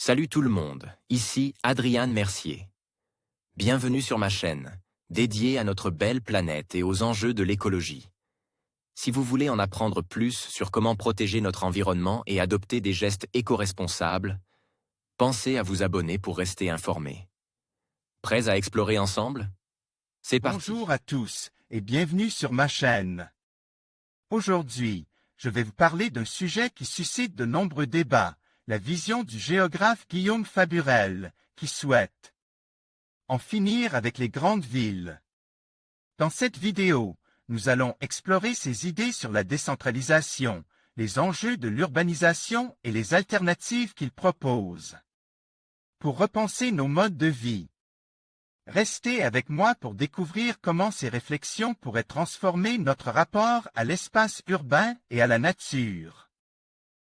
Salut tout le monde, ici Adrian Mercier. Bienvenue sur ma chaîne, dédiée à notre belle planète et aux enjeux de l'écologie. Si vous voulez en apprendre plus sur comment protéger notre environnement et adopter des gestes éco-responsables, pensez à vous abonner pour rester informé. Prêts à explorer ensemble? C'est parti. Bonjour à tous et bienvenue sur ma chaîne. Aujourd'hui, je vais vous parler d'un sujet qui suscite de nombreux débats, la vision du géographe Guillaume Faburel, qui souhaite en finir avec les grandes villes. Dans cette vidéo, nous allons explorer ses idées sur la décentralisation, les enjeux de l'urbanisation et les alternatives qu'il propose. Pour repenser nos modes de vie. Restez avec moi pour découvrir comment ces réflexions pourraient transformer notre rapport à l'espace urbain et à la nature.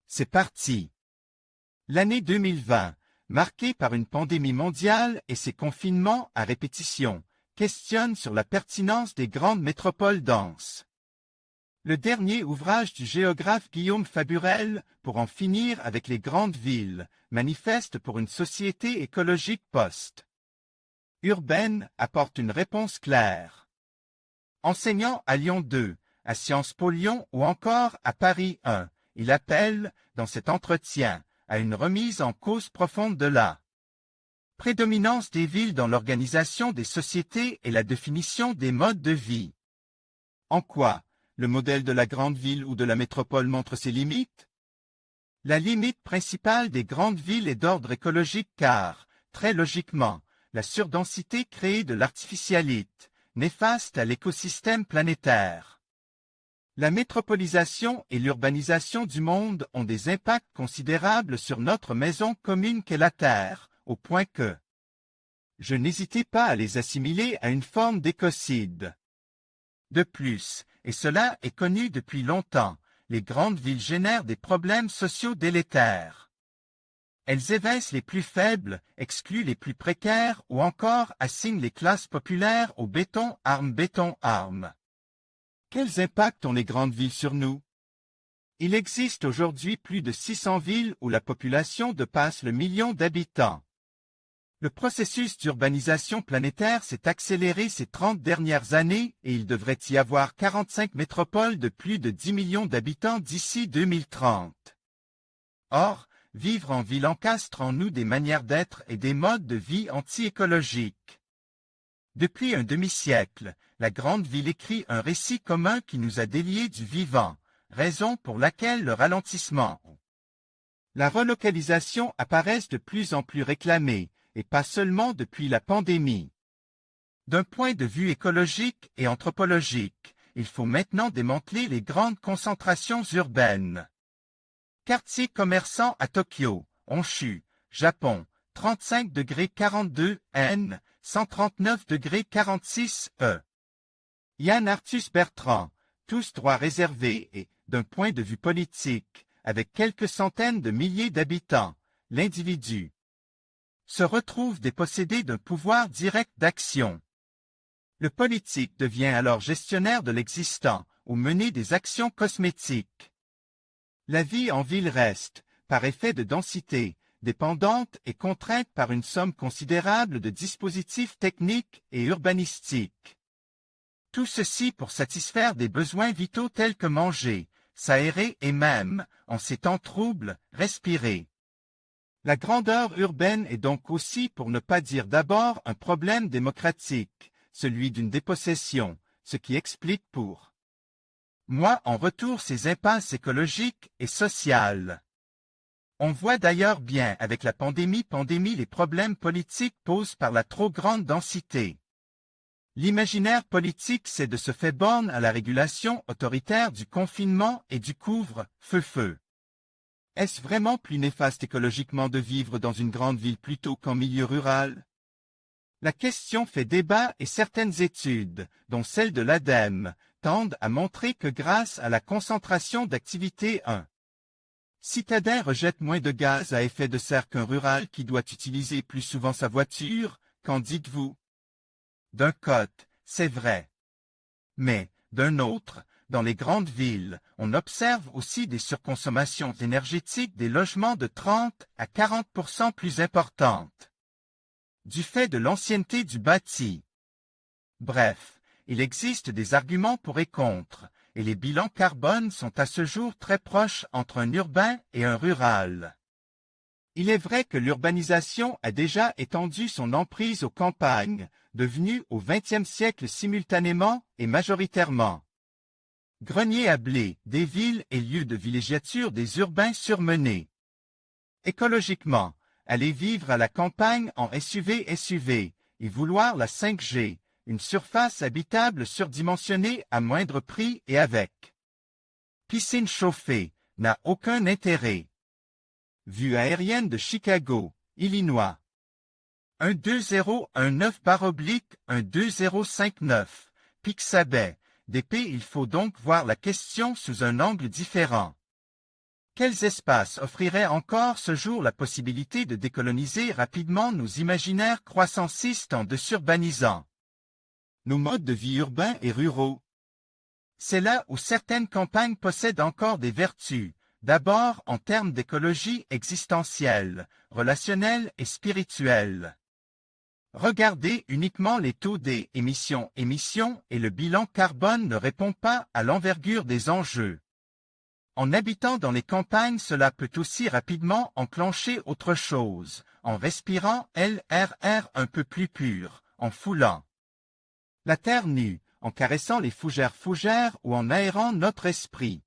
C'est parti! L'année 2020, marquée par une pandémie mondiale et ses confinements à répétition, questionne sur la pertinence des grandes métropoles denses. Le dernier ouvrage du géographe Guillaume Faburel, Pour en finir avec les grandes villes, manifeste pour une société écologique post-urbaine, apporte une réponse claire. Enseignant à Lyon 2, à Sciences Po Lyon ou encore à Paris 1, il appelle, dans cet entretien, à une remise en cause profonde de la prédominance des villes dans l'organisation des sociétés et la définition des modes de vie. En quoi le modèle de la grande ville ou de la métropole montre ses limites? La limite principale des grandes villes est d'ordre écologique car, très logiquement, la surdensité crée de l'artificialité, néfaste à l'écosystème planétaire. La métropolisation et l'urbanisation du monde ont des impacts considérables sur notre maison commune qu'est la Terre, au point que je n'hésitais pas à les assimiler à une forme d'écocide. De plus, et cela est connu depuis longtemps, les grandes villes génèrent des problèmes sociaux délétères. Elles évincent les plus faibles, excluent les plus précaires ou encore assignent les classes populaires au béton-arme. Quels impacts ont les grandes villes sur nous? Il existe aujourd'hui plus de 600 villes où la population dépasse le million d'habitants. Le processus d'urbanisation planétaire s'est accéléré ces 30 dernières années et il devrait y avoir 45 métropoles de plus de 10 millions d'habitants d'ici 2030. Or, vivre en ville encastre en nous des manières d'être et des modes de vie anti-écologiques. Depuis un demi-siècle, la grande ville écrit un récit commun qui nous a déliés du vivant, raison pour laquelle le ralentissement, la relocalisation apparaissent de plus en plus réclamées, et pas seulement depuis la pandémie. D'un point de vue écologique et anthropologique, il faut maintenant démanteler les grandes concentrations urbaines. Quartier commerçant à Tokyo, Honshu, Japon, 35°42 N, 139°46 E. Yann Arthus Bertrand, tous droits réservés et, d'un point de vue politique, avec quelques centaines de milliers d'habitants, l'individu se retrouve dépossédé d'un pouvoir direct d'action. Le politique devient alors gestionnaire de l'existant ou mener des actions cosmétiques. La vie en ville reste, par effet de densité, dépendante et contrainte par une somme considérable de dispositifs techniques et urbanistiques. Tout ceci pour satisfaire des besoins vitaux tels que manger, s'aérer et même, en ces temps troubles, respirer. La grandeur urbaine est donc aussi, pour ne pas dire d'abord, un problème démocratique, celui d'une dépossession, ce qui explique pour moi en retour ces impasses écologiques et sociales. On voit d'ailleurs bien avec la pandémie les problèmes politiques posés par la trop grande densité. L'imaginaire politique c'est de se faire borne à la régulation autoritaire du confinement et du couvre-feu. Est-ce vraiment plus néfaste écologiquement de vivre dans une grande ville plutôt qu'en milieu rural? La question fait débat et certaines études, dont celle de l'ADEME, tendent à montrer que grâce à la concentration d'activités un citadin rejette moins de gaz à effet de serre qu'un rural qui doit utiliser plus souvent sa voiture, qu'en dites-vous? D'un côté, c'est vrai. Mais, d'un autre, dans les grandes villes, on observe aussi des surconsommations énergétiques des logements de 30 à 40% plus importantes, du fait de l'ancienneté du bâti. Bref, il existe des arguments pour et contre, et les bilans carbone sont à ce jour très proches entre un urbain et un rural. Il est vrai que l'urbanisation a déjà étendu son emprise aux campagnes, devenues au XXe siècle simultanément et majoritairement greniers à blé, des villes et lieux de villégiature des urbains surmenés. Écologiquement, aller vivre à la campagne en SUV et vouloir la 5G, une surface habitable surdimensionnée à moindre prix et avec piscine chauffée, n'a aucun intérêt. Vue aérienne de Chicago, Illinois. 12019/12059, Pixabay, DP. Il faut donc voir la question sous un angle différent. Quels espaces offriraient encore ce jour la possibilité de décoloniser rapidement nos imaginaires croissancistes en desurbanisant nos modes de vie urbains et ruraux? C'est là où certaines campagnes possèdent encore des vertus, d'abord en termes d'écologie existentielle, relationnelle et spirituelle. Regardez uniquement les taux des émissions et le bilan carbone ne répond pas à l'envergure des enjeux. En habitant dans les campagnes, cela peut aussi rapidement enclencher autre chose, en respirant l'air un peu plus pur, en foulant la terre nue, en caressant les fougères ou en aérant notre esprit.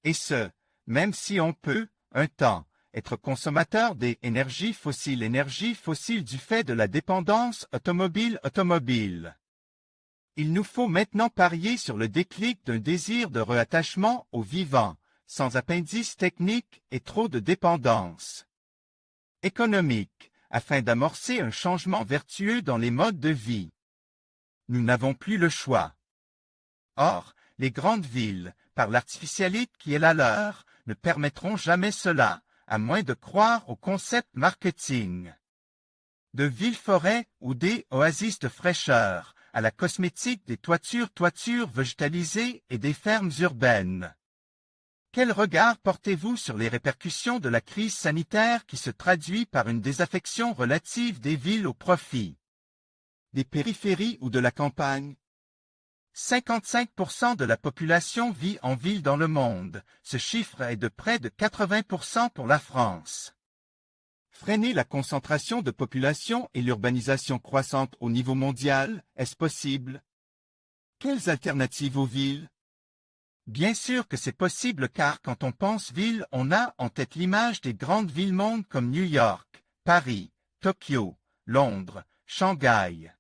Et ce, même si on peut, un temps, être consommateur des énergies fossiles du fait de la dépendance automobile. Il nous faut maintenant parier sur le déclic d'un désir de réattachement au vivant, sans appendice technique et trop de dépendance économique, afin d'amorcer un changement vertueux dans les modes de vie. Nous n'avons plus le choix. Or, les grandes villes, par l'artificialité qui est la leur, ne permettront jamais cela, à moins de croire au concept marketing de ville-forêt ou des oasis de fraîcheur, à la cosmétique des toitures végétalisées et des fermes urbaines. Quel regard portez-vous sur les répercussions de la crise sanitaire qui se traduit par une désaffection relative des villes au profit des périphéries ou de la campagne? 55% de la population vit en ville dans le monde, ce chiffre est de près de 80% pour la France. Freiner la concentration de population et l'urbanisation croissante au niveau mondial, est-ce possible? Quelles alternatives aux villes? Bien sûr que c'est possible car quand on pense ville, on a en tête l'image des grandes villes-mondes comme New York, Paris, Tokyo, Londres, Shanghai,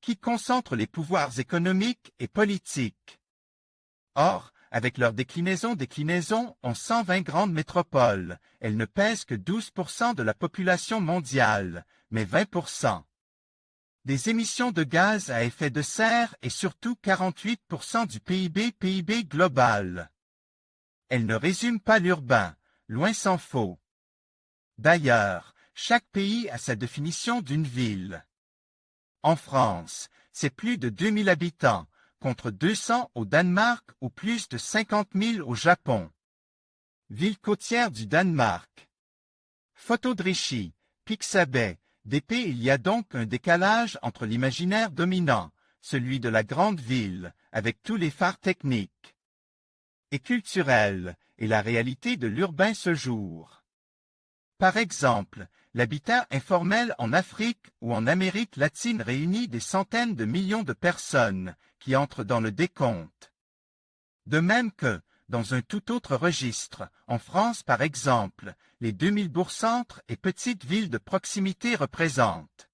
qui concentrent les pouvoirs économiques et politiques. Or, avec leur déclinaison en 120 grandes métropoles, elles ne pèsent que 12% de la population mondiale, mais 20% des émissions de gaz à effet de serre et surtout 48% du PIB global. Elles ne résument pas l'urbain, loin s'en faut. D'ailleurs, chaque pays a sa définition d'une ville. En France, c'est plus de 2000 habitants, contre 200 au Danemark ou plus de 50 000 au Japon. Ville côtière du Danemark. Photo de Richie, Pixabay, DP. Il y a donc un décalage entre l'imaginaire dominant, celui de la grande ville, avec tous les phares techniques et culturels, et la réalité de l'urbain ce jour. Par exemple, l'habitat informel en Afrique ou en Amérique latine réunit des centaines de millions de personnes qui entrent dans le décompte. De même que, dans un tout autre registre, en France par exemple, les 2000 bourgs-centres et petites villes de proximité représentent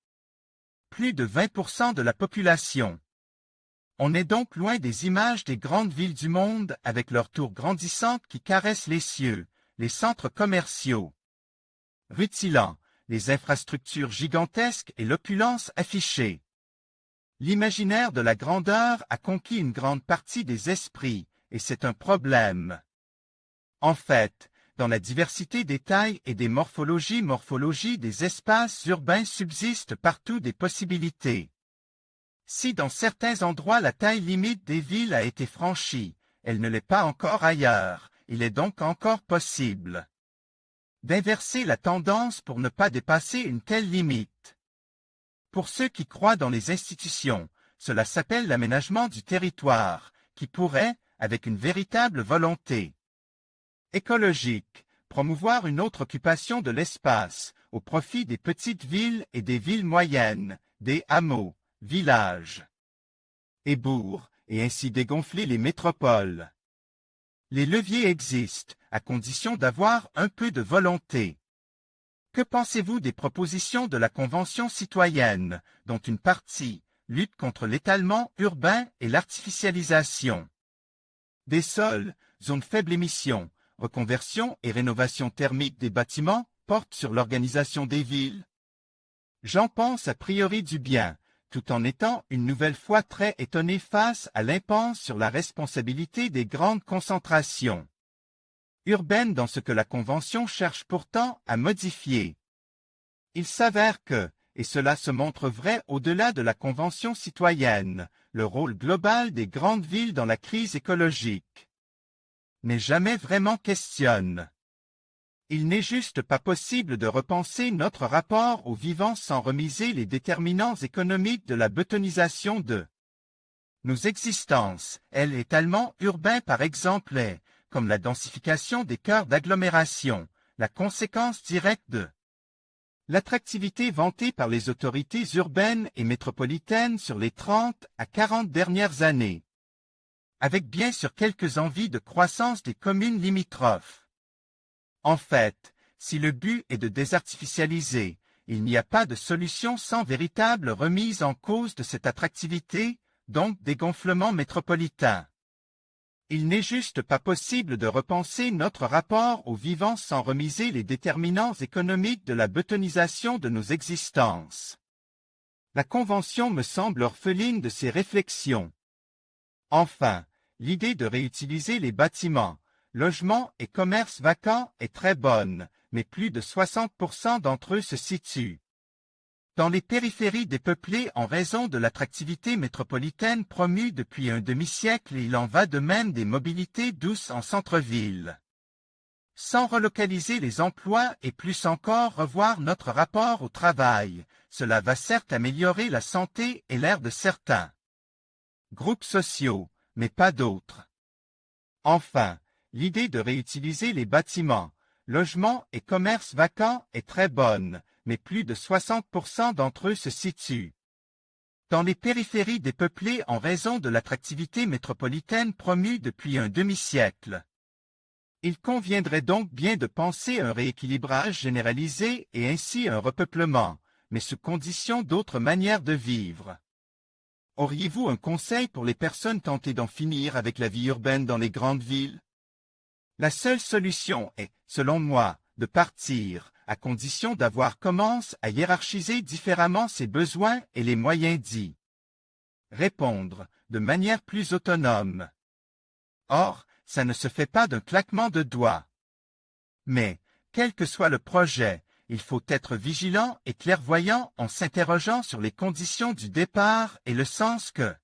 plus de 20% de la population. On est donc loin des images des grandes villes du monde avec leurs tours grandissantes qui caressent les cieux, les centres commerciaux rutilants, les infrastructures gigantesques et l'opulence affichée. L'imaginaire de la grandeur a conquis une grande partie des esprits, et c'est un problème. En fait, dans la diversité des tailles et des morphologies des espaces urbains subsistent partout des possibilités Si dans certains endroits la taille limite des villes a été franchie, elle ne l'est pas encore ailleurs, il est donc encore possible d'inverser la tendance pour ne pas dépasser une telle limite. Pour ceux qui croient dans les institutions, cela s'appelle l'aménagement du territoire, qui pourrait, avec une véritable volonté écologique, promouvoir une autre occupation de l'espace, au profit des petites villes et des villes moyennes, des hameaux, villages et bourgs, et ainsi dégonfler les métropoles. Les leviers existent, à condition d'avoir un peu de volonté. Que pensez-vous des propositions de la Convention citoyenne, dont une partie lutte contre l'étalement urbain et l'artificialisation des sols, zones faibles émissions, reconversion et rénovation thermique des bâtiments portent sur l'organisation des villes? J'en pense a priori du bien, tout en étant une nouvelle fois très étonné face à l'impasse sur la responsabilité des grandes concentrations urbaines dans ce que la Convention cherche pourtant à modifier. Il s'avère que, et cela se montre vrai au-delà de la Convention citoyenne, le rôle global des grandes villes dans la crise écologique n'est jamais vraiment questionné. Il n'est juste pas possible de repenser notre rapport au vivant sans remiser les déterminants économiques de la bétonisation de nos existences. Elle est tellement urbain par exemple est, comme la densification des cœurs d'agglomération, la conséquence directe de l'attractivité vantée par les autorités urbaines et métropolitaines sur les 30 à 40 dernières années, avec bien sûr quelques envies de croissance des communes limitrophes. En fait, si le but est de désartificialiser, il n'y a pas de solution sans véritable remise en cause de cette attractivité, donc dégonflement métropolitain. Il n'est juste pas possible de repenser notre rapport au vivant sans remiser les déterminants économiques de la bétonisation de nos existences. La Convention me semble orpheline de ces réflexions. Enfin, l'idée de réutiliser les bâtiments, logements et commerces vacants est très bonne, mais plus de 60% d'entre eux se situent dans les périphéries dépeuplées en raison de l'attractivité métropolitaine promue depuis un demi-siècle et il en va de même des mobilités douces en centre-ville. Sans relocaliser les emplois et plus encore revoir notre rapport au travail, cela va certes améliorer la santé et l'air de certains groupes sociaux, mais pas d'autres. Enfin, l'idée de réutiliser les bâtiments, logements et commerces vacants est très bonne, mais plus de 60% d'entre eux se situent dans les périphéries dépeuplées en raison de l'attractivité métropolitaine promue depuis un demi-siècle. Il conviendrait donc bien de penser un rééquilibrage généralisé et ainsi un repeuplement, mais sous condition d'autres manières de vivre. Auriez-vous un conseil pour les personnes tentées d'en finir avec la vie urbaine dans les grandes villes? La seule solution est, selon moi, de partir, à condition d'avoir commencé à hiérarchiser différemment ses besoins et les moyens d'y répondre, de manière plus autonome. Or, ça ne se fait pas d'un claquement de doigts. Mais, quel que soit le projet, il faut être vigilant et clairvoyant en s'interrogeant sur les conditions du départ et le sens que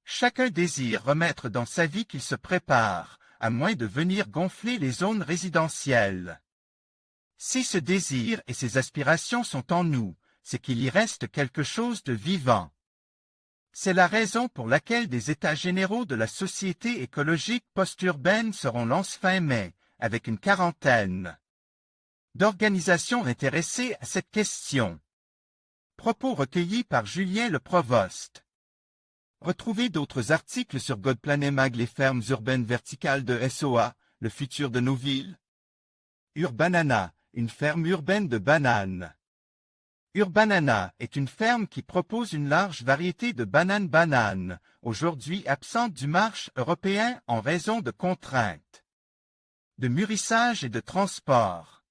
chacun désire remettre dans sa vie qu'il se prépare, à moins de venir gonfler les zones résidentielles. Si ce désir et ces aspirations sont en nous, c'est qu'il y reste quelque chose de vivant. C'est la raison pour laquelle des états généraux de la société écologique post-urbaine seront lancés fin mai, avec une quarantaine d'organisations intéressées à cette question. Propos recueillis par Julien Le Provost. Retrouvez d'autres articles sur Godplanet Mag, les fermes urbaines verticales de SOA, le futur de nos villes. Urbanana, une ferme urbaine de bananes. Urbanana est une ferme qui propose une large variété de bananes, aujourd'hui absentes du marché européen en raison de contraintes de mûrissage et de transport.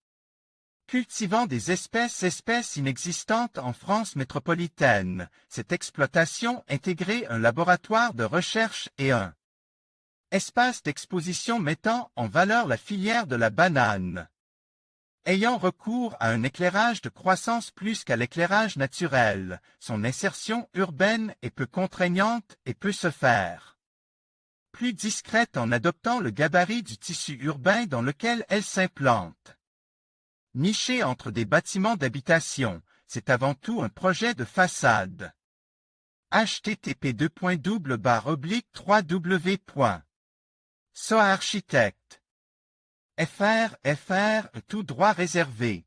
Cultivant des espèces inexistantes en France métropolitaine, cette exploitation intégrait un laboratoire de recherche et un espace d'exposition mettant en valeur la filière de la banane. Ayant recours à un éclairage de croissance plus qu'à l'éclairage naturel, son insertion urbaine est peu contraignante et peut se faire plus discrète en adoptant le gabarit du tissu urbain dans lequel elle s'implante. Nichée entre des bâtiments d'habitation, c'est avant tout un projet de façade. http://www.soarchitecte FR tout droit réservé.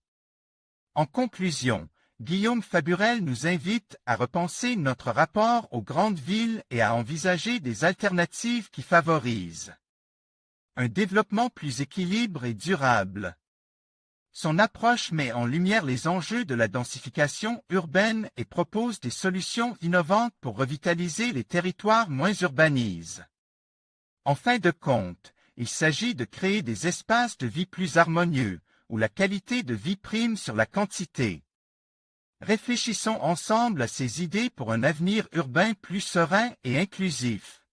En conclusion, Guillaume Faburel nous invite à repenser notre rapport aux grandes villes et à envisager des alternatives qui favorisent un développement plus équilibré et durable. Son approche met en lumière les enjeux de la densification urbaine et propose des solutions innovantes pour revitaliser les territoires moins urbanisés. En fin de compte, il s'agit de créer des espaces de vie plus harmonieux, où la qualité de vie prime sur la quantité. Réfléchissons ensemble à ces idées pour un avenir urbain plus serein et inclusif.